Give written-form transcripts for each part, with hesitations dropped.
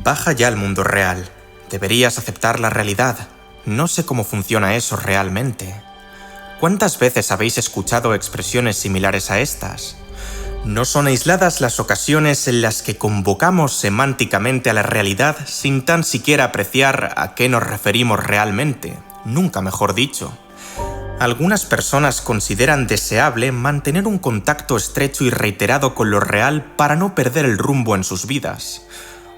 Baja ya al mundo real. Deberías aceptar la realidad. No sé cómo funciona eso realmente. ¿Cuántas veces habéis escuchado expresiones similares a estas? No son aisladas las ocasiones en las que convocamos semánticamente a la realidad sin tan siquiera apreciar a qué nos referimos realmente, nunca mejor dicho. Algunas personas consideran deseable mantener un contacto estrecho y reiterado con lo real para no perder el rumbo en sus vidas.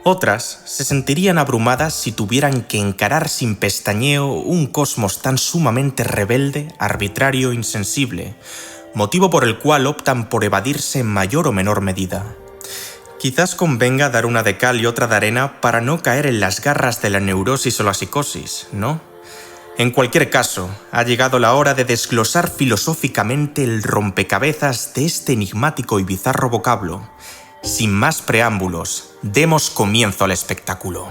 Otras se sentirían abrumadas si tuvieran que encarar sin pestañeo un cosmos tan sumamente rebelde, arbitrario e insensible, motivo por el cual optan por evadirse en mayor o menor medida. Quizás convenga dar una de cal y otra de arena para no caer en las garras de la neurosis o la psicosis, ¿no? En cualquier caso, ha llegado la hora de desglosar filosóficamente el rompecabezas de este enigmático y bizarro vocablo. Sin más preámbulos, demos comienzo al espectáculo.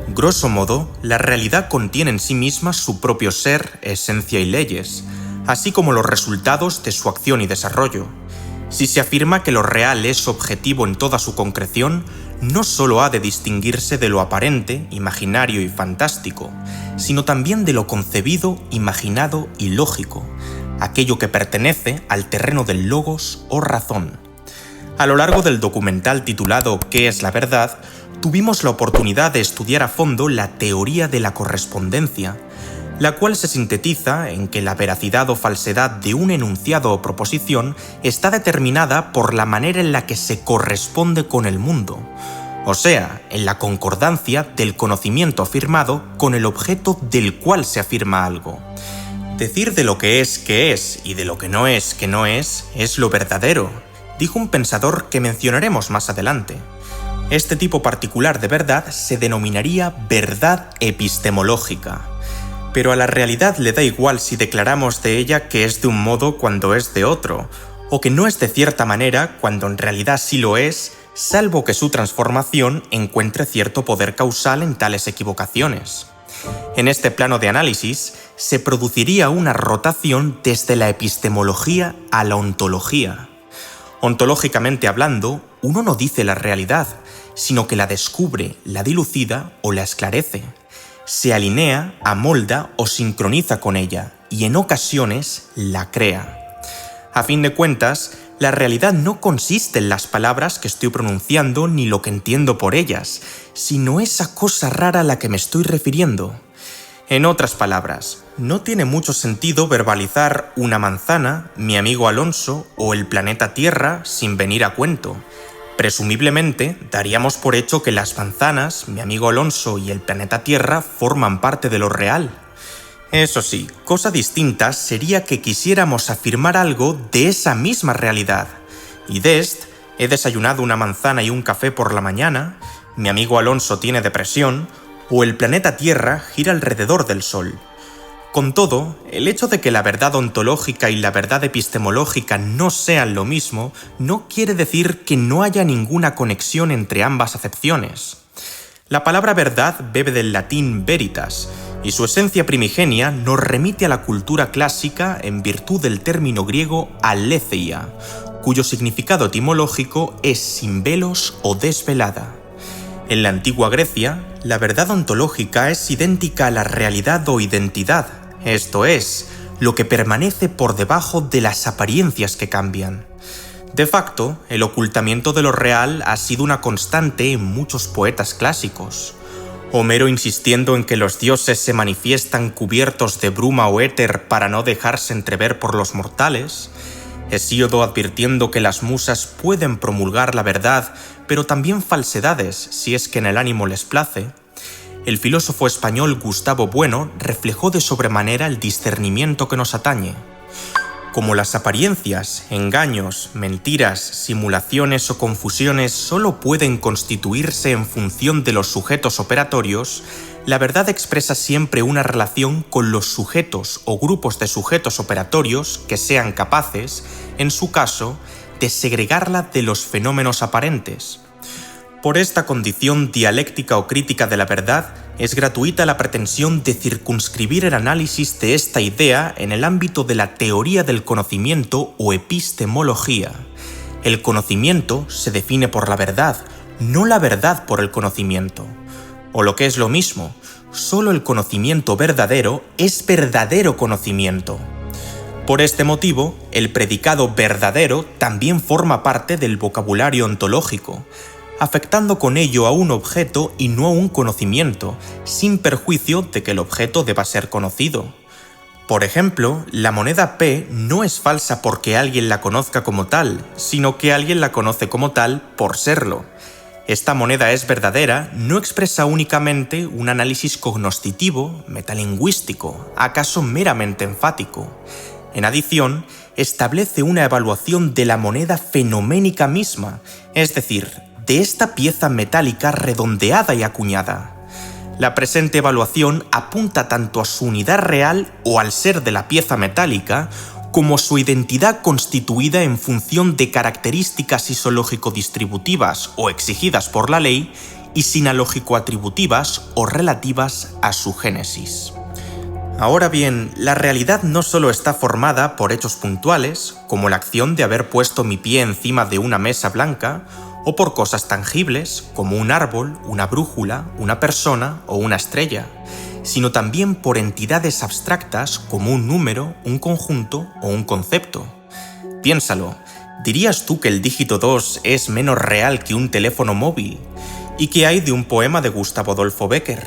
Grosso modo, la realidad contiene en sí misma su propio ser, esencia y leyes, así como los resultados de su acción y desarrollo. Si se afirma que lo real es objetivo en toda su concreción, no solo ha de distinguirse de lo aparente, imaginario y fantástico, sino también de lo concebido, imaginado y lógico, aquello que pertenece al terreno del logos o razón. A lo largo del documental titulado ¿Qué es la verdad?, tuvimos la oportunidad de estudiar a fondo la teoría de la correspondencia, la cual se sintetiza en que la veracidad o falsedad de un enunciado o proposición está determinada por la manera en la que se corresponde con el mundo, o sea, en la concordancia del conocimiento afirmado con el objeto del cual se afirma algo. Decir de lo que es y de lo que no es lo verdadero, dijo un pensador que mencionaremos más adelante. Este tipo particular de verdad se denominaría verdad epistemológica. Pero a la realidad le da igual si declaramos de ella que es de un modo cuando es de otro, o que no es de cierta manera cuando en realidad sí lo es, salvo que su transformación encuentre cierto poder causal en tales equivocaciones. En este plano de análisis, se produciría una rotación desde la epistemología a la ontología. Ontológicamente hablando, uno no dice la realidad, sino que la descubre, la dilucida o la esclarece. Se alinea, amolda o sincroniza con ella y en ocasiones la crea. A fin de cuentas, la realidad no consiste en las palabras que estoy pronunciando ni lo que entiendo por ellas, sino esa cosa rara a la que me estoy refiriendo. En otras palabras, no tiene mucho sentido verbalizar una manzana, mi amigo Alonso o el planeta Tierra sin venir a cuento. Presumiblemente, daríamos por hecho que las manzanas, mi amigo Alonso y el planeta Tierra forman parte de lo real. Eso sí, cosa distinta sería que quisiéramos afirmar algo de esa misma realidad. Y he desayunado una manzana y un café por la mañana, mi amigo Alonso tiene depresión, o el planeta Tierra gira alrededor del Sol. Con todo, el hecho de que la verdad ontológica y la verdad epistemológica no sean lo mismo, no quiere decir que no haya ninguna conexión entre ambas acepciones. La palabra verdad bebe del latín veritas, y su esencia primigenia nos remite a la cultura clásica en virtud del término griego aletheia, cuyo significado etimológico es sin velos o desvelada. En la antigua Grecia, la verdad ontológica es idéntica a la realidad o identidad, esto es, lo que permanece por debajo de las apariencias que cambian. De facto, el ocultamiento de lo real ha sido una constante en muchos poetas clásicos. Homero insistiendo en que los dioses se manifiestan cubiertos de bruma o éter para no dejarse entrever por los mortales, Hesíodo advirtiendo que las musas pueden promulgar la verdad, pero también falsedades si es que en el ánimo les place, el filósofo español Gustavo Bueno reflejó de sobremanera el discernimiento que nos atañe. Como las apariencias, engaños, mentiras, simulaciones o confusiones solo pueden constituirse en función de los sujetos operatorios, la verdad expresa siempre una relación con los sujetos o grupos de sujetos operatorios que sean capaces, en su caso, de segregarla de los fenómenos aparentes. Por esta condición dialéctica o crítica de la verdad, es gratuita la pretensión de circunscribir el análisis de esta idea en el ámbito de la teoría del conocimiento o epistemología. El conocimiento se define por la verdad, no la verdad por el conocimiento. O lo que es lo mismo, solo el conocimiento verdadero es verdadero conocimiento. Por este motivo, el predicado verdadero también forma parte del vocabulario ontológico, afectando con ello a un objeto y no a un conocimiento, sin perjuicio de que el objeto deba ser conocido. Por ejemplo, la moneda P no es falsa porque alguien la conozca como tal, sino que alguien la conoce como tal por serlo. Esta moneda es verdadera no expresa únicamente un análisis cognoscitivo, metalingüístico, acaso meramente enfático. En adición, establece una evaluación de la moneda fenoménica misma, es decir, de esta pieza metálica redondeada y acuñada. La presente evaluación apunta tanto a su unidad real o al ser de la pieza metálica, como a su identidad constituida en función de características isológico-distributivas o exigidas por la ley y sinalógico-atributivas o relativas a su génesis. Ahora bien, la realidad no solo está formada por hechos puntuales, como la acción de haber puesto mi pie encima de una mesa blanca, o por cosas tangibles, como un árbol, una brújula, una persona o una estrella, sino también por entidades abstractas como un número, un conjunto o un concepto. Piénsalo, ¿dirías tú que el dígito 2 es menos real que un teléfono móvil? ¿Y qué hay de un poema de Gustavo Adolfo Bécquer?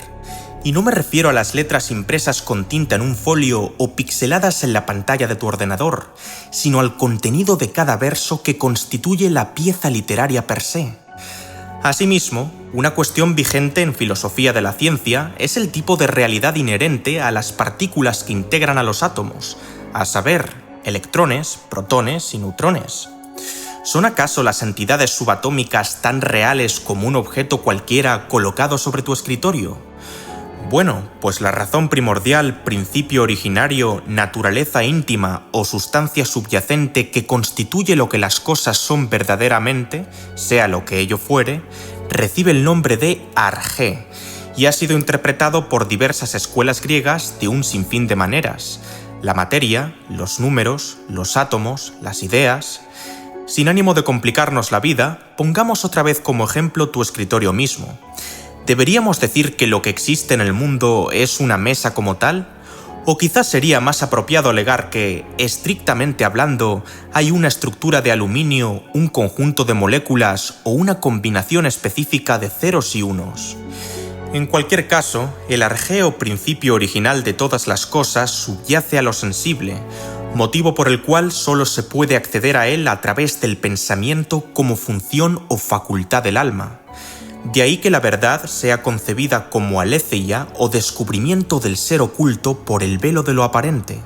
Y no me refiero a las letras impresas con tinta en un folio o pixeladas en la pantalla de tu ordenador, sino al contenido de cada verso que constituye la pieza literaria per se. Asimismo, una cuestión vigente en filosofía de la ciencia es el tipo de realidad inherente a las partículas que integran a los átomos, a saber, electrones, protones y neutrones. ¿Son acaso las entidades subatómicas tan reales como un objeto cualquiera colocado sobre tu escritorio? Bueno, pues la razón primordial, principio originario, naturaleza íntima o sustancia subyacente que constituye lo que las cosas son verdaderamente, sea lo que ello fuere, recibe el nombre de arjé y ha sido interpretado por diversas escuelas griegas de un sinfín de maneras: la materia, los números, los átomos, las ideas. Sin ánimo de complicarnos la vida, pongamos otra vez como ejemplo tu escritorio mismo. ¿Deberíamos decir que lo que existe en el mundo es una mesa como tal? ¿O quizás sería más apropiado alegar que, estrictamente hablando, hay una estructura de aluminio, un conjunto de moléculas o una combinación específica de ceros y unos? En cualquier caso, el arjé o principio original de todas las cosas subyace a lo sensible, motivo por el cual solo se puede acceder a él a través del pensamiento como función o facultad del alma. De ahí que la verdad sea concebida como aletheia o descubrimiento del ser oculto por el velo de lo aparente.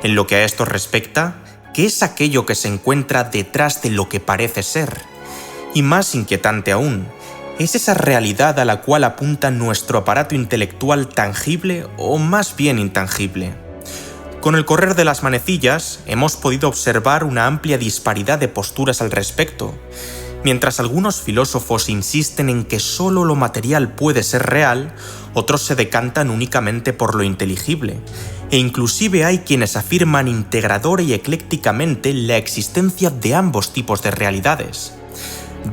En lo que a esto respecta, ¿qué es aquello que se encuentra detrás de lo que parece ser? Y más inquietante aún, ¿es esa realidad a la cual apunta nuestro aparato intelectual tangible o más bien intangible? Con el correr de las manecillas, hemos podido observar una amplia disparidad de posturas al respecto. Mientras algunos filósofos insisten en que solo lo material puede ser real, otros se decantan únicamente por lo inteligible, e inclusive hay quienes afirman integradora y eclécticamente la existencia de ambos tipos de realidades.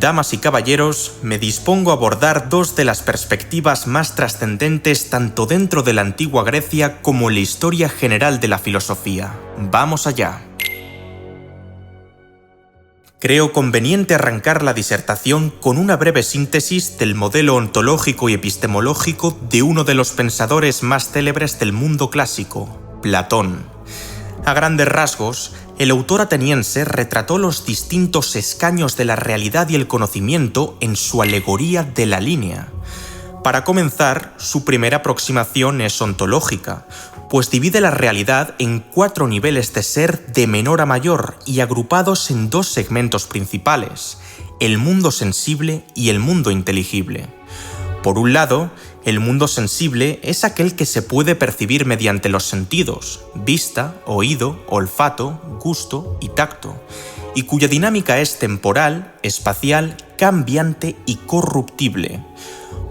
Damas y caballeros, me dispongo a abordar dos de las perspectivas más trascendentes tanto dentro de la antigua Grecia como en la historia general de la filosofía. ¡Vamos allá! Creo conveniente arrancar la disertación con una breve síntesis del modelo ontológico y epistemológico de uno de los pensadores más célebres del mundo clásico, Platón. A grandes rasgos, el autor ateniense retrató los distintos escaños de la realidad y el conocimiento en su alegoría de la línea. Para comenzar, su primera aproximación es ontológica, pues divide la realidad en 4 niveles de ser de menor a mayor y agrupados en 2 segmentos principales, el mundo sensible y el mundo inteligible. Por un lado, el mundo sensible es aquel que se puede percibir mediante los sentidos, vista, oído, olfato, gusto y tacto, y cuya dinámica es temporal, espacial, cambiante y corruptible.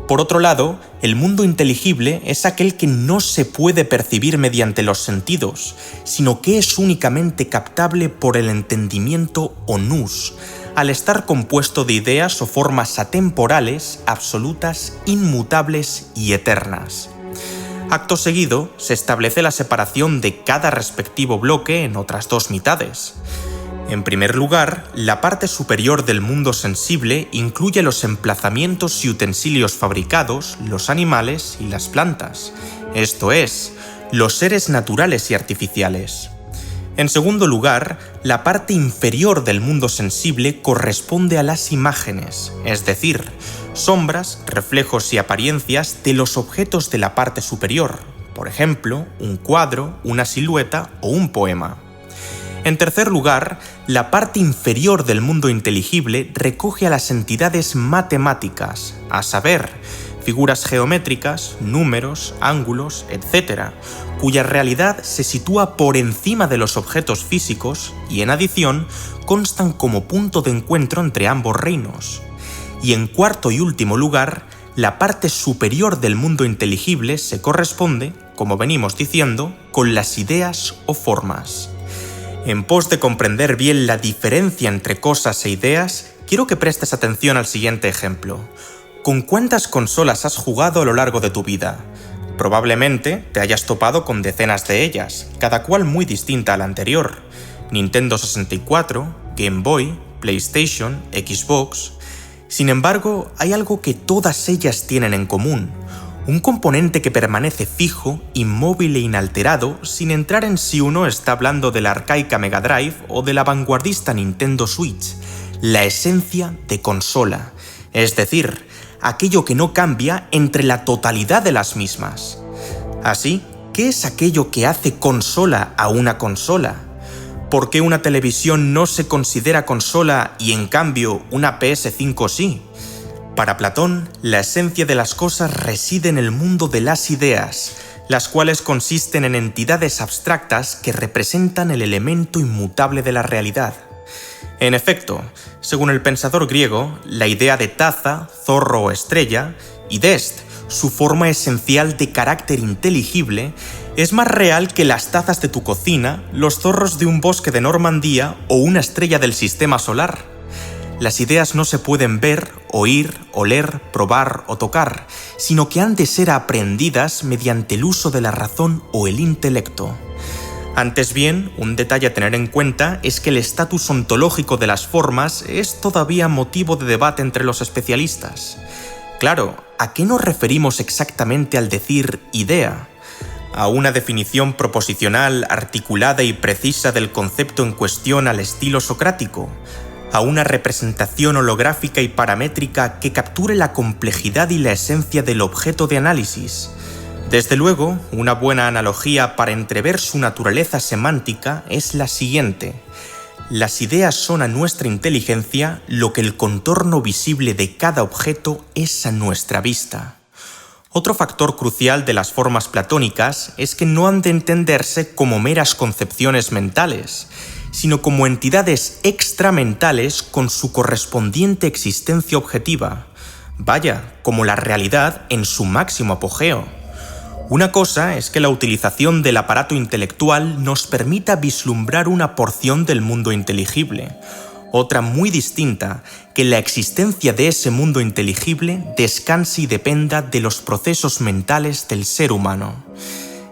Por otro lado, el mundo inteligible es aquel que no se puede percibir mediante los sentidos, sino que es únicamente captable por el entendimiento o nous, al estar compuesto de ideas o formas atemporales, absolutas, inmutables y eternas. Acto seguido, se establece la separación de cada respectivo bloque en otras dos mitades. En primer lugar, la parte superior del mundo sensible incluye los emplazamientos y utensilios fabricados, los animales y las plantas, esto es, los seres naturales y artificiales. En segundo lugar, la parte inferior del mundo sensible corresponde a las imágenes, es decir, sombras, reflejos y apariencias de los objetos de la parte superior, por ejemplo, un cuadro, una silueta o un poema. En tercer lugar, la parte inferior del mundo inteligible recoge a las entidades matemáticas, a saber, figuras geométricas, números, ángulos, etc., cuya realidad se sitúa por encima de los objetos físicos y, en adición, constan como punto de encuentro entre ambos reinos. Y en cuarto y último lugar, la parte superior del mundo inteligible se corresponde, como venimos diciendo, con las ideas o formas. En pos de comprender bien la diferencia entre cosas e ideas, quiero que prestes atención al siguiente ejemplo. ¿Con cuántas consolas has jugado a lo largo de tu vida? Probablemente te hayas topado con decenas de ellas, cada cual muy distinta a la anterior. Nintendo 64, Game Boy, PlayStation, Xbox. Sin embargo, hay algo que todas ellas tienen en común. Un componente que permanece fijo, inmóvil e inalterado, sin entrar en si uno está hablando de la arcaica Mega Drive o de la vanguardista Nintendo Switch, la esencia de consola, es decir, aquello que no cambia entre la totalidad de las mismas. Así, ¿qué es aquello que hace consola a una consola? ¿Por qué una televisión no se considera consola y en cambio una PS5 sí? Para Platón, la esencia de las cosas reside en el mundo de las ideas, las cuales consisten en entidades abstractas que representan el elemento inmutable de la realidad. En efecto, según el pensador griego, la idea de taza, zorro o estrella, y dest, su forma esencial de carácter inteligible, es más real que las tazas de tu cocina, los zorros de un bosque de Normandía o una estrella del sistema solar. Las ideas no se pueden ver, oír, oler, probar o tocar, sino que han de ser aprendidas mediante el uso de la razón o el intelecto. Antes bien, un detalle a tener en cuenta es que el estatus ontológico de las formas es todavía motivo de debate entre los especialistas. Claro, ¿a qué nos referimos exactamente al decir idea? ¿A una definición proposicional, articulada y precisa del concepto en cuestión al estilo socrático? ¿A una representación holográfica y paramétrica que capture la complejidad y la esencia del objeto de análisis? Desde luego, una buena analogía para entrever su naturaleza semántica es la siguiente. Las ideas son a nuestra inteligencia lo que el contorno visible de cada objeto es a nuestra vista. Otro factor crucial de las formas platónicas es que no han de entenderse como meras concepciones mentales, sino como entidades extramentales con su correspondiente existencia objetiva. Vaya, como la realidad en su máximo apogeo. Una cosa es que la utilización del aparato intelectual nos permita vislumbrar una porción del mundo inteligible. Otra muy distinta, que la existencia de ese mundo inteligible descanse y dependa de los procesos mentales del ser humano.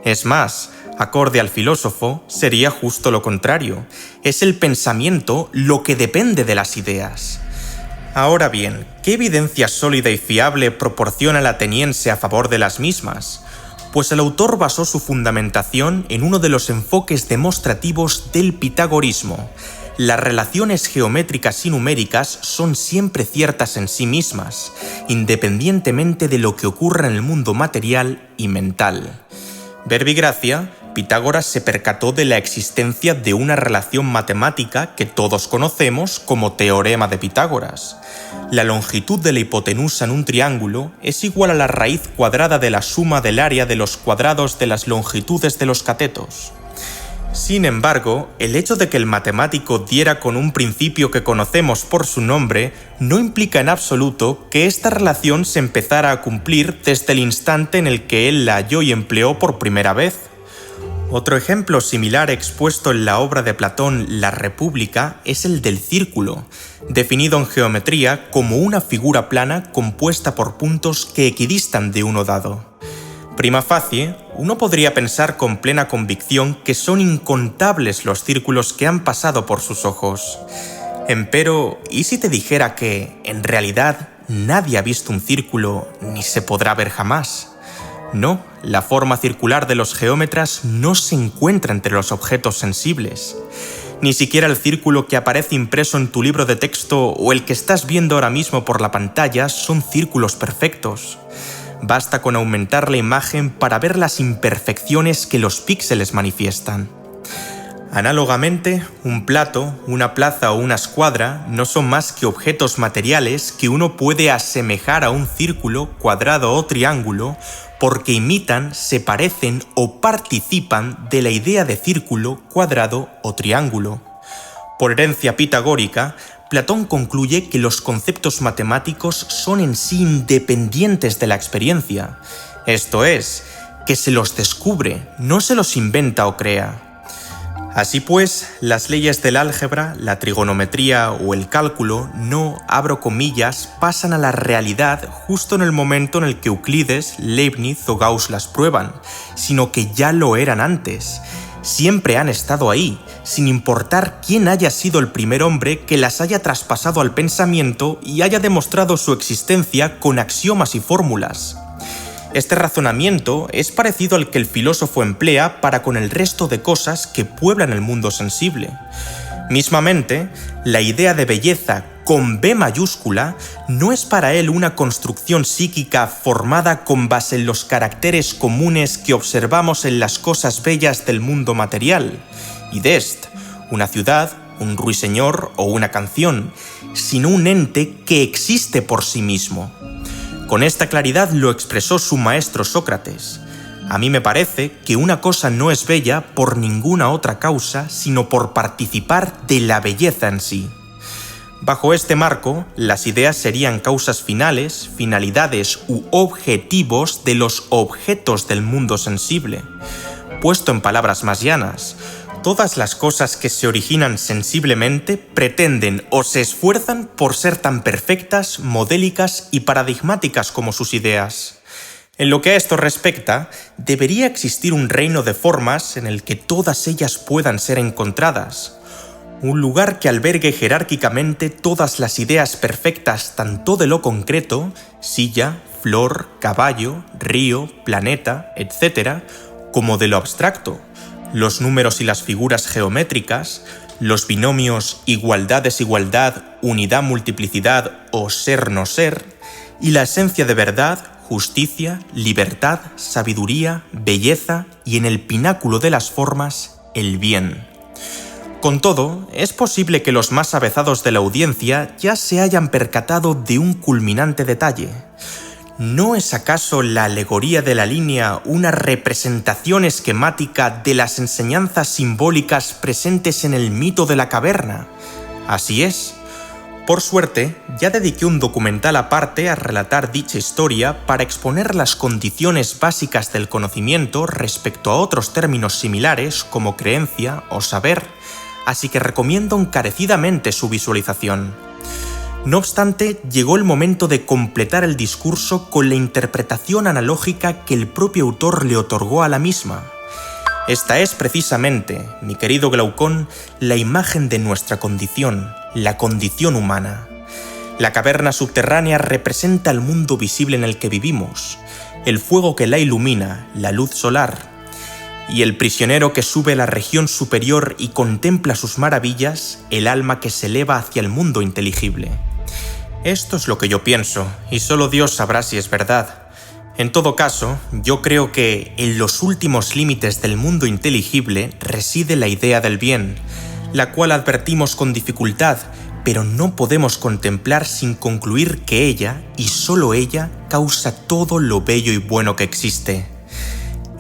Es más, acorde al filósofo, sería justo lo contrario. Es el pensamiento lo que depende de las ideas. Ahora bien, ¿qué evidencia sólida y fiable proporciona el ateniense a favor de las mismas? Pues el autor basó su fundamentación en uno de los enfoques demostrativos del pitagorismo. Las relaciones geométricas y numéricas son siempre ciertas en sí mismas, independientemente de lo que ocurra en el mundo material y mental. Verbi gracia, Pitágoras se percató de la existencia de una relación matemática que todos conocemos como teorema de Pitágoras. La longitud de la hipotenusa en un triángulo es igual a la raíz cuadrada de la suma del área de los cuadrados de las longitudes de los catetos. Sin embargo, el hecho de que el matemático diera con un principio que conocemos por su nombre no implica en absoluto que esta relación se empezara a cumplir desde el instante en el que él la halló y empleó por primera vez. Otro ejemplo similar expuesto en la obra de Platón La República es el del círculo, definido en geometría como una figura plana compuesta por puntos que equidistan de uno dado. Prima facie, uno podría pensar con plena convicción que son incontables los círculos que han pasado por sus ojos. Empero, ¿y si te dijera que, en realidad, nadie ha visto un círculo ni se podrá ver jamás? No, la forma circular de los geómetras no se encuentra entre los objetos sensibles. Ni siquiera el círculo que aparece impreso en tu libro de texto o el que estás viendo ahora mismo por la pantalla son círculos perfectos. Basta con aumentar la imagen para ver las imperfecciones que los píxeles manifiestan. Análogamente, un plato, una plaza o una escuadra no son más que objetos materiales que uno puede asemejar a un círculo, cuadrado o triángulo porque imitan, se parecen o participan de la idea de círculo, cuadrado o triángulo. Por herencia pitagórica, Platón concluye que los conceptos matemáticos son en sí independientes de la experiencia, esto es, que se los descubre, no se los inventa o crea. Así pues, las leyes del álgebra, la trigonometría o el cálculo no, abro comillas, pasan a la realidad justo en el momento en el que Euclides, Leibniz o Gauss las prueban, sino que ya lo eran antes. Siempre han estado ahí, sin importar quién haya sido el primer hombre que las haya traspasado al pensamiento y haya demostrado su existencia con axiomas y fórmulas. Este razonamiento es parecido al que el filósofo emplea para con el resto de cosas que pueblan el mundo sensible. Mismamente, la idea de belleza con B mayúscula no es para él una construcción psíquica formada con base en los caracteres comunes que observamos en las cosas bellas del mundo material, idest, una ciudad, un ruiseñor o una canción, sino un ente que existe por sí mismo. Con esta claridad lo expresó su maestro Sócrates. A mí me parece que una cosa no es bella por ninguna otra causa, sino por participar de la belleza en sí. Bajo este marco, las ideas serían causas finales, finalidades u objetivos de los objetos del mundo sensible. Puesto en palabras más llanas, todas las cosas que se originan sensiblemente pretenden o se esfuerzan por ser tan perfectas, modélicas y paradigmáticas como sus ideas. En lo que a esto respecta, debería existir un reino de formas en el que todas ellas puedan ser encontradas. Un lugar que albergue jerárquicamente todas las ideas perfectas tanto de lo concreto, silla, flor, caballo, río, planeta, etc., como de lo abstracto, los números y las figuras geométricas, los binomios igualdad-desigualdad, unidad-multiplicidad o ser-no ser, y la esencia de verdad, justicia, libertad, sabiduría, belleza y en el pináculo de las formas, el bien. Con todo, es posible que los más avezados de la audiencia ya se hayan percatado de un culminante detalle. ¿No es acaso la alegoría de la línea una representación esquemática de las enseñanzas simbólicas presentes en el mito de la caverna? Así es. Por suerte, ya dediqué un documental aparte a relatar dicha historia para exponer las condiciones básicas del conocimiento respecto a otros términos similares como creencia o saber, así que recomiendo encarecidamente su visualización. No obstante, llegó el momento de completar el discurso con la interpretación analógica que el propio autor le otorgó a la misma. Esta es precisamente, mi querido Glaucón, la imagen de nuestra condición, la condición humana. La caverna subterránea representa el mundo visible en el que vivimos, el fuego que la ilumina, la luz solar, y el prisionero que sube a la región superior y contempla sus maravillas, el alma que se eleva hacia el mundo inteligible. Esto es lo que yo pienso, y solo Dios sabrá si es verdad. En todo caso, yo creo que en los últimos límites del mundo inteligible reside la idea del bien, la cual advertimos con dificultad, pero no podemos contemplar sin concluir que ella, y solo ella, causa todo lo bello y bueno que existe.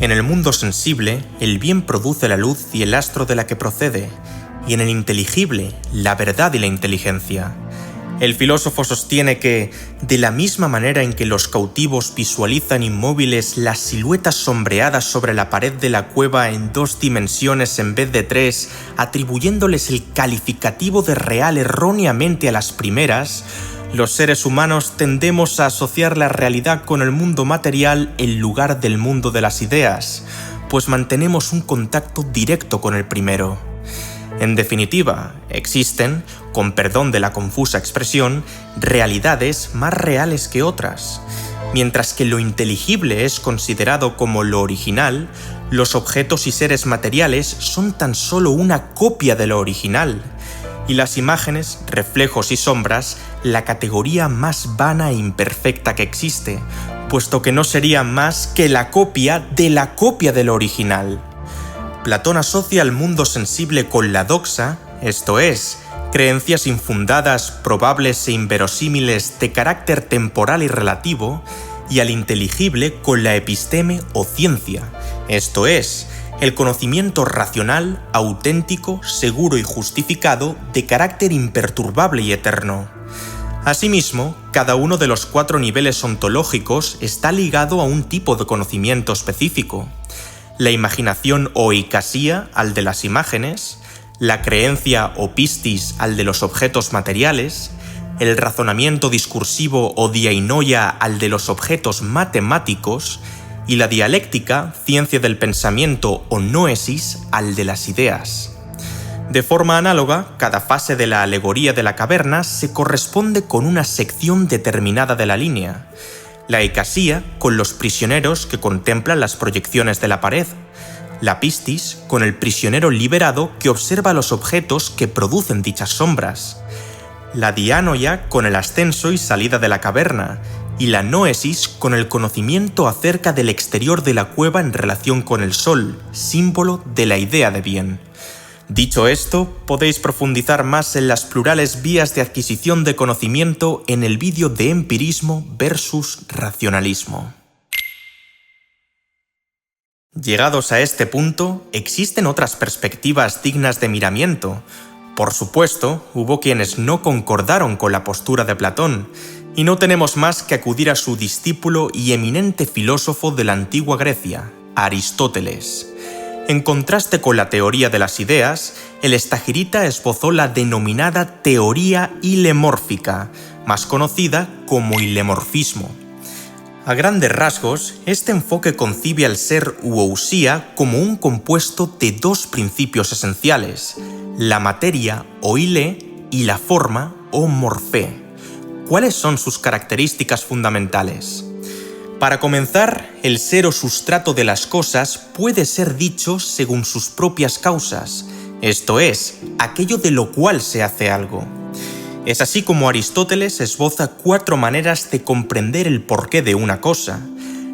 En el mundo sensible, el bien produce la luz y el astro de la que procede, y en el inteligible, la verdad y la inteligencia. El filósofo sostiene que, de la misma manera en que los cautivos visualizan inmóviles las siluetas sombreadas sobre la pared de la cueva en 2 dimensiones en vez de 3, atribuyéndoles el calificativo de real erróneamente a las primeras, los seres humanos tendemos a asociar la realidad con el mundo material en lugar del mundo de las ideas, pues mantenemos un contacto directo con el primero. En definitiva, existen, con perdón de la confusa expresión, realidades más reales que otras. Mientras que lo inteligible es considerado como lo original, los objetos y seres materiales son tan solo una copia de lo original, y las imágenes, reflejos y sombras, la categoría más vana e imperfecta que existe, puesto que no sería más que la copia de lo original. Platón asocia al mundo sensible con la doxa, esto es, creencias infundadas, probables e inverosímiles de carácter temporal y relativo, y al inteligible con la episteme o ciencia, esto es, el conocimiento racional, auténtico, seguro y justificado de carácter imperturbable y eterno. Asimismo, cada uno de los 4 niveles ontológicos está ligado a un tipo de conocimiento específico. La imaginación o eikasía al de las imágenes, la creencia o pistis al de los objetos materiales, el razonamiento discursivo o diainoia al de los objetos matemáticos y la dialéctica, ciencia del pensamiento o noesis al de las ideas. De forma análoga, cada fase de la alegoría de la caverna se corresponde con una sección determinada de la línea. La eikasía con los prisioneros que contemplan las proyecciones de la pared, la pistis con el prisionero liberado que observa los objetos que producen dichas sombras, la dianoia con el ascenso y salida de la caverna, y la noesis con el conocimiento acerca del exterior de la cueva en relación con el sol, símbolo de la idea de bien. Dicho esto, podéis profundizar más en las plurales vías de adquisición de conocimiento en el vídeo de empirismo versus racionalismo. Llegados a este punto, existen otras perspectivas dignas de miramiento. Por supuesto, hubo quienes no concordaron con la postura de Platón, y no tenemos más que acudir a su discípulo y eminente filósofo de la antigua Grecia, Aristóteles. En contraste con la teoría de las ideas, el estagirita esbozó la denominada teoría hilemórfica, más conocida como hilemorfismo. A grandes rasgos, este enfoque concibe al ser u ousía como un compuesto de 2 principios esenciales, la materia o hile y la forma o morfé. ¿Cuáles son sus características fundamentales? Para comenzar, el ser o sustrato de las cosas puede ser dicho según sus propias causas, esto es, aquello de lo cual se hace algo. Es así como Aristóteles esboza 4 maneras de comprender el porqué de una cosa: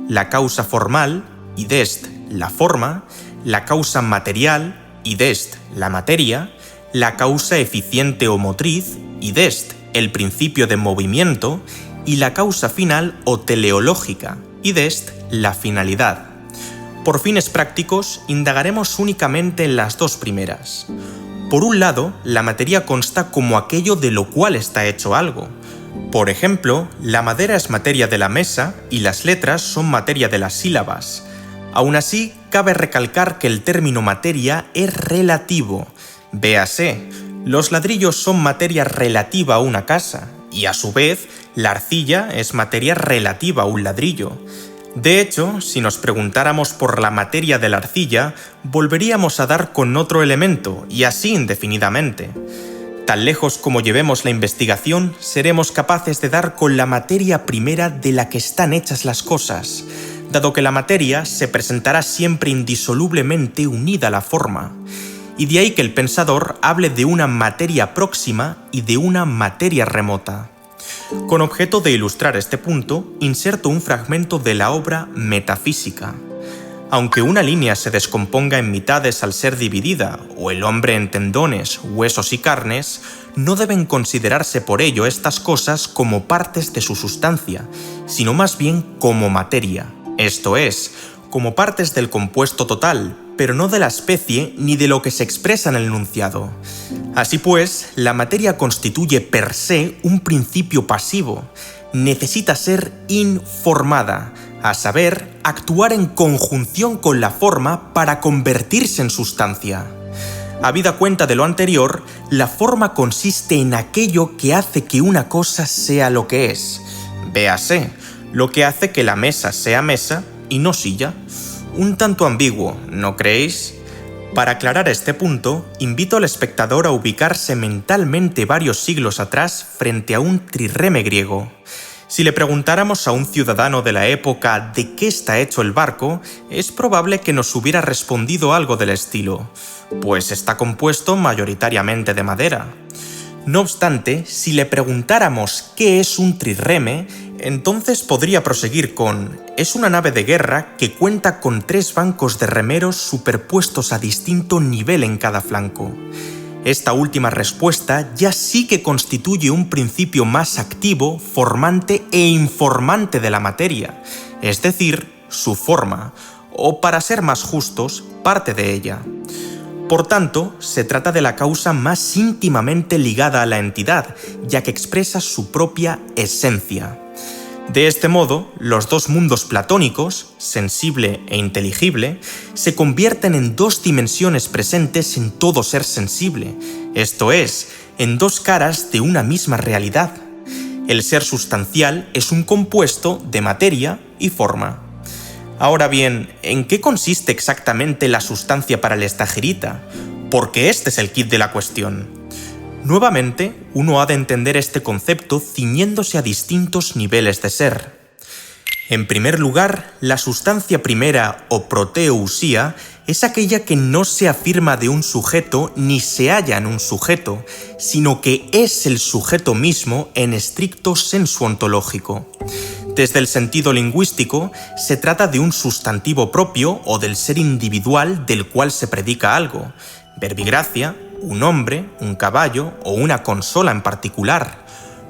la causa formal, id est, la forma; la causa material, id est, la materia; la causa eficiente o motriz, id est, el principio de movimiento; y la causa final o teleológica, id est, la finalidad. Por fines prácticos, indagaremos únicamente en las 2 primeras. Por un lado, la materia consta como aquello de lo cual está hecho algo. Por ejemplo, la madera es materia de la mesa y las letras son materia de las sílabas. Aún así, cabe recalcar que el término materia es relativo. Véase, los ladrillos son materia relativa a una casa, y a su vez, la arcilla es materia relativa a un ladrillo. De hecho, si nos preguntáramos por la materia de la arcilla, volveríamos a dar con otro elemento, y así indefinidamente. Tan lejos como llevemos la investigación, seremos capaces de dar con la materia primera de la que están hechas las cosas, dado que la materia se presentará siempre indisolublemente unida a la forma. Y de ahí que el pensador hable de una materia próxima y de una materia remota. Con objeto de ilustrar este punto, inserto un fragmento de la obra Metafísica. Aunque una línea se descomponga en mitades al ser dividida, o el hombre en tendones, huesos y carnes, no deben considerarse por ello estas cosas como partes de su sustancia, sino más bien como materia, esto es, como partes del compuesto total, pero no de la especie ni de lo que se expresa en el enunciado. Así pues, la materia constituye per se un principio pasivo. Necesita ser informada, a saber, actuar en conjunción con la forma para convertirse en sustancia. Habida cuenta de lo anterior, la forma consiste en aquello que hace que una cosa sea lo que es. Véase, lo que hace que la mesa sea mesa y no silla. Un tanto ambiguo, ¿no creéis? Para aclarar este punto, invito al espectador a ubicarse mentalmente varios siglos atrás frente a un trirreme griego. Si le preguntáramos a un ciudadano de la época de qué está hecho el barco, es probable que nos hubiera respondido algo del estilo: pues está compuesto mayoritariamente de madera. No obstante, si le preguntáramos qué es un trirreme, entonces podría proseguir con: es una nave de guerra que cuenta con 3 bancos de remeros superpuestos a distinto nivel en cada flanco. Esta última respuesta ya sí que constituye un principio más activo, formante e informante de la materia, es decir, su forma, o para ser más justos, parte de ella. Por tanto, se trata de la causa más íntimamente ligada a la entidad, ya que expresa su propia esencia. De este modo, los dos mundos platónicos, sensible e inteligible, se convierten en 2 dimensiones presentes en todo ser sensible, esto es, en 2 caras de una misma realidad. El ser sustancial es un compuesto de materia y forma. Ahora bien, ¿en qué consiste exactamente la sustancia para el estagirita? Porque este es el quid de la cuestión. Nuevamente, uno ha de entender este concepto ciñéndose a distintos niveles de ser. En primer lugar, la sustancia primera o proteousía es aquella que no se afirma de un sujeto ni se halla en un sujeto, sino que es el sujeto mismo en estricto sensu ontológico. Desde el sentido lingüístico, se trata de un sustantivo propio o del ser individual del cual se predica algo: verbigracia, un hombre, un caballo o una consola en particular.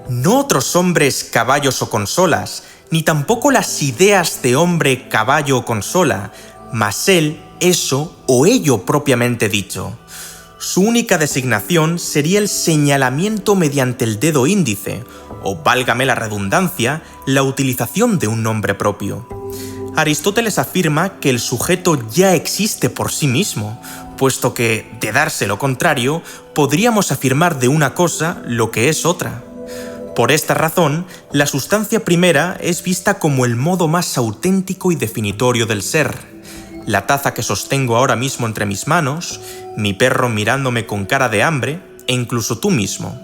No otros hombres, caballos o consolas, ni tampoco las ideas de hombre, caballo o consola, mas él, eso o ello propiamente dicho. Su única designación sería el señalamiento mediante el dedo índice, o válgame la redundancia, la utilización de un nombre propio. Aristóteles afirma que el sujeto ya existe por sí mismo, puesto que, de darse lo contrario, podríamos afirmar de una cosa lo que es otra. Por esta razón, la sustancia primera es vista como el modo más auténtico y definitorio del ser. La taza que sostengo ahora mismo entre mis manos, mi perro mirándome con cara de hambre, e incluso tú mismo.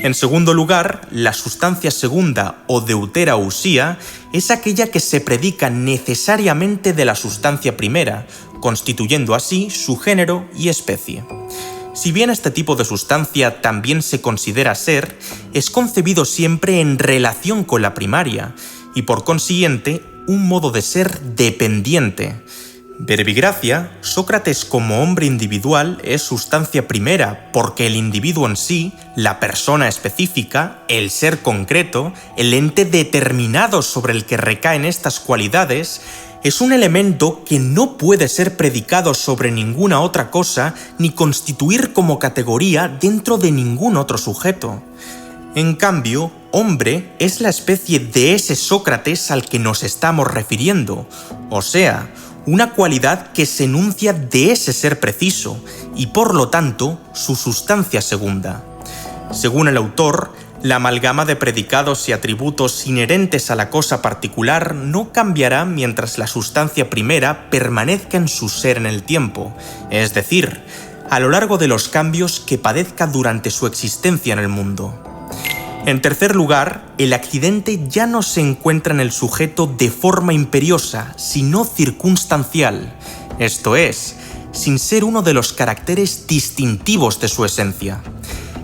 En segundo lugar, la sustancia segunda o deuterausía es aquella que se predica necesariamente de la sustancia primera, constituyendo así su género y especie. Si bien este tipo de sustancia también se considera ser, es concebido siempre en relación con la primaria, y por consiguiente, un modo de ser dependiente. Verbigracia, Sócrates como hombre individual es sustancia primera porque el individuo en sí, la persona específica, el ser concreto, el ente determinado sobre el que recaen estas cualidades, es un elemento que no puede ser predicado sobre ninguna otra cosa ni constituir como categoría dentro de ningún otro sujeto. En cambio, hombre es la especie de ese Sócrates al que nos estamos refiriendo, o sea, una cualidad que se enuncia de ese ser preciso y por lo tanto su sustancia segunda. Según el autor, la amalgama de predicados y atributos inherentes a la cosa particular no cambiará mientras la sustancia primera permanezca en su ser en el tiempo, es decir, a lo largo de los cambios que padezca durante su existencia en el mundo. En tercer lugar, el accidente ya no se encuentra en el sujeto de forma imperiosa, sino circunstancial, esto es, sin ser uno de los caracteres distintivos de su esencia.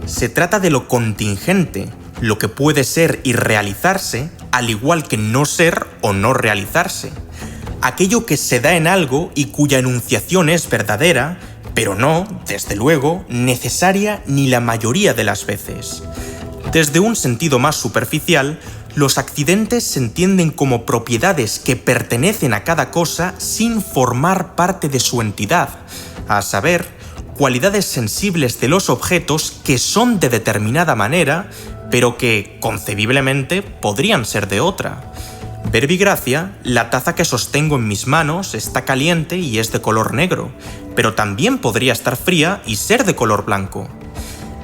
Se trata de lo contingente, lo que puede ser y realizarse, al igual que no ser o no realizarse. Aquello que se da en algo y cuya enunciación es verdadera, pero no, desde luego, necesaria ni la mayoría de las veces. Desde un sentido más superficial, los accidentes se entienden como propiedades que pertenecen a cada cosa sin formar parte de su entidad, a saber, cualidades sensibles de los objetos que son de determinada manera, pero que, concebiblemente, podrían ser de otra. Verbigracia, la taza que sostengo en mis manos está caliente y es de color negro, pero también podría estar fría y ser de color blanco.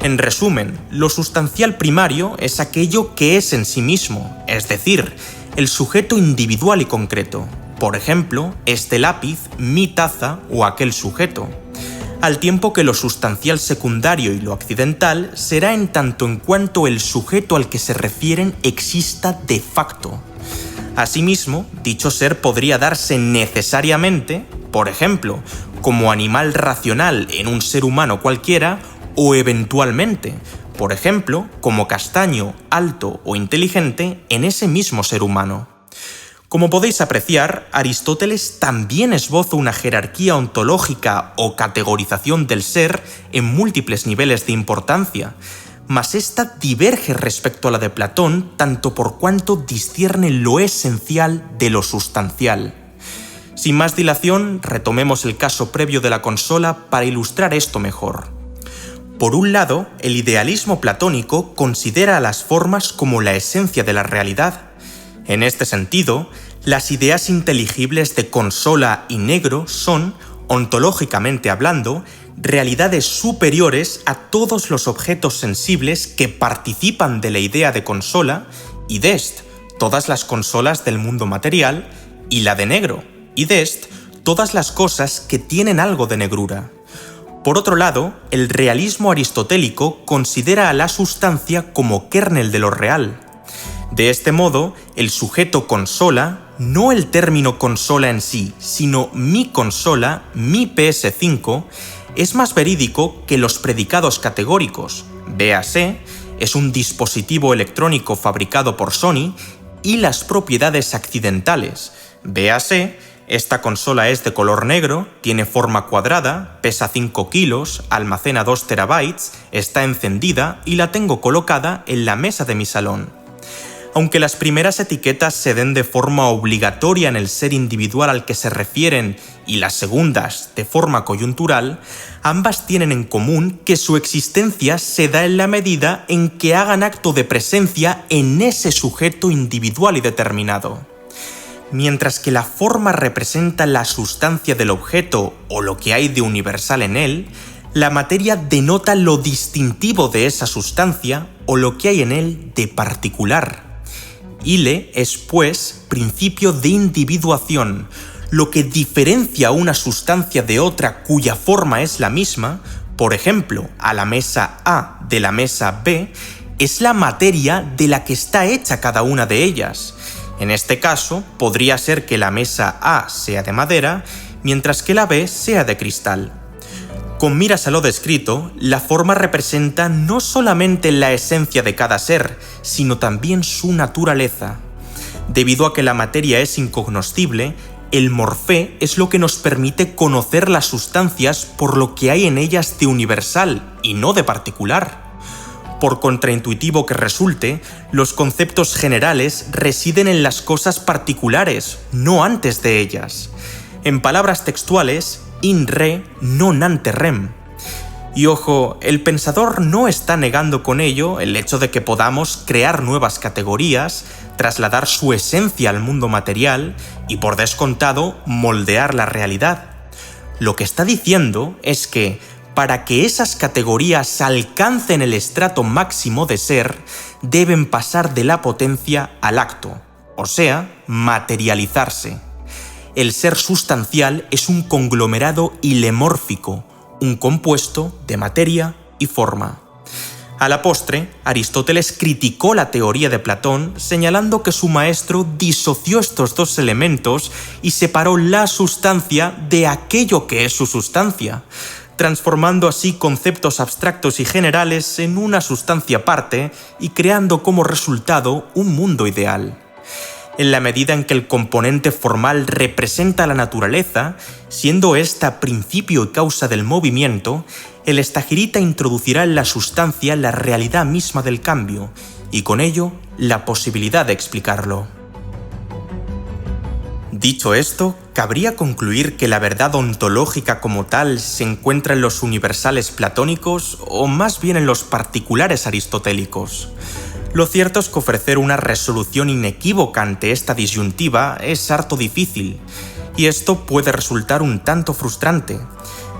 En resumen, lo sustancial primario es aquello que es en sí mismo, es decir, el sujeto individual y concreto. Por ejemplo, este lápiz, mi taza o aquel sujeto. Al tiempo que lo sustancial secundario y lo accidental será en tanto en cuanto el sujeto al que se refieren exista de facto. Asimismo, dicho ser podría darse necesariamente, por ejemplo, como animal racional en un ser humano cualquiera, o eventualmente, por ejemplo, como castaño, alto o inteligente en ese mismo ser humano. Como podéis apreciar, Aristóteles también esboza una jerarquía ontológica o categorización del ser en múltiples niveles de importancia, mas esta diverge respecto a la de Platón tanto por cuanto discierne lo esencial de lo sustancial. Sin más dilación, retomemos el caso previo de la consola para ilustrar esto mejor. Por un lado, el idealismo platónico considera a las formas como la esencia de la realidad. En este sentido, las ideas inteligibles de consola y negro son, ontológicamente hablando, realidades superiores a todos los objetos sensibles que participan de la idea de consola, y dest, todas las consolas del mundo material, y la de negro, y dest, todas las cosas que tienen algo de negrura. Por otro lado, el realismo aristotélico considera a la sustancia como kernel de lo real. De este modo, el sujeto consola, no el término consola en sí, sino mi consola, mi PS5, es más verídico que los predicados categóricos. Véase, es un dispositivo electrónico fabricado por Sony, y las propiedades accidentales. Véase, esta consola es de color negro, tiene forma cuadrada, pesa 5 kilos, almacena 2 terabytes, está encendida y la tengo colocada en la mesa de mi salón. Aunque las primeras etiquetas se den de forma obligatoria en el ser individual al que se refieren y las segundas de forma coyuntural, ambas tienen en común que su existencia se da en la medida en que hagan acto de presencia en ese sujeto individual y determinado. Mientras que la forma representa la sustancia del objeto o lo que hay de universal en él, la materia denota lo distintivo de esa sustancia o lo que hay en él de particular. Ile es, pues, principio de individuación, lo que diferencia una sustancia de otra cuya forma es la misma, por ejemplo, a la mesa A de la mesa B, es la materia de la que está hecha cada una de ellas. En este caso, podría ser que la mesa A sea de madera, mientras que la B sea de cristal. Con miras a lo descrito, la forma representa no solamente la esencia de cada ser, sino también su naturaleza. Debido a que la materia es incognoscible, el morfé es lo que nos permite conocer las sustancias por lo que hay en ellas de universal y no de particular. Por contraintuitivo que resulte, los conceptos generales residen en las cosas particulares, no antes de ellas. En palabras textuales, in re non ante rem. Y ojo, el pensador no está negando con ello el hecho de que podamos crear nuevas categorías, trasladar su esencia al mundo material y, por descontado, moldear la realidad. Lo que está diciendo es que, para que esas categorías alcancen el estrato máximo de ser, deben pasar de la potencia al acto, o sea, materializarse. El ser sustancial es un conglomerado hilemórfico, un compuesto de materia y forma. A la postre, Aristóteles criticó la teoría de Platón, señalando que su maestro disoció estos dos elementos y separó la sustancia de aquello que es su sustancia, transformando así conceptos abstractos y generales en una sustancia aparte y creando como resultado un mundo ideal. En la medida en que el componente formal representa la naturaleza, siendo ésta principio y causa del movimiento, el estagirita introducirá en la sustancia la realidad misma del cambio, y con ello la posibilidad de explicarlo. Dicho esto, cabría concluir que la verdad ontológica como tal se encuentra en los universales platónicos o más bien en los particulares aristotélicos. Lo cierto es que ofrecer una resolución inequívoca ante esta disyuntiva es harto difícil, y esto puede resultar un tanto frustrante.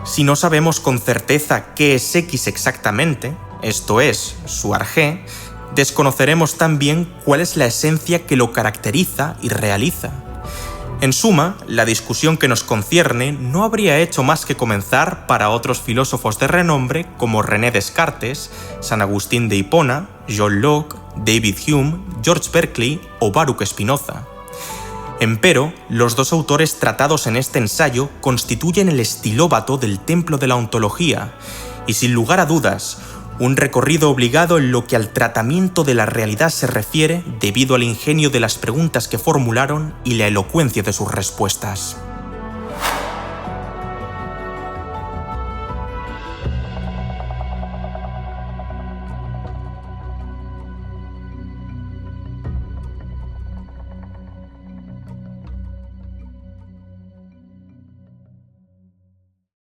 Si no sabemos con certeza qué es X exactamente, esto es, su arjé, desconoceremos también cuál es la esencia que lo caracteriza y realiza. En suma, la discusión que nos concierne no habría hecho más que comenzar para otros filósofos de renombre como René Descartes, San Agustín de Hipona, John Locke, David Hume, George Berkeley o Baruch Spinoza. Empero, los dos autores tratados en este ensayo constituyen el estilóbato del templo de la ontología, y sin lugar a dudas, un recorrido obligado en lo que al tratamiento de la realidad se refiere debido al ingenio de las preguntas que formularon y la elocuencia de sus respuestas.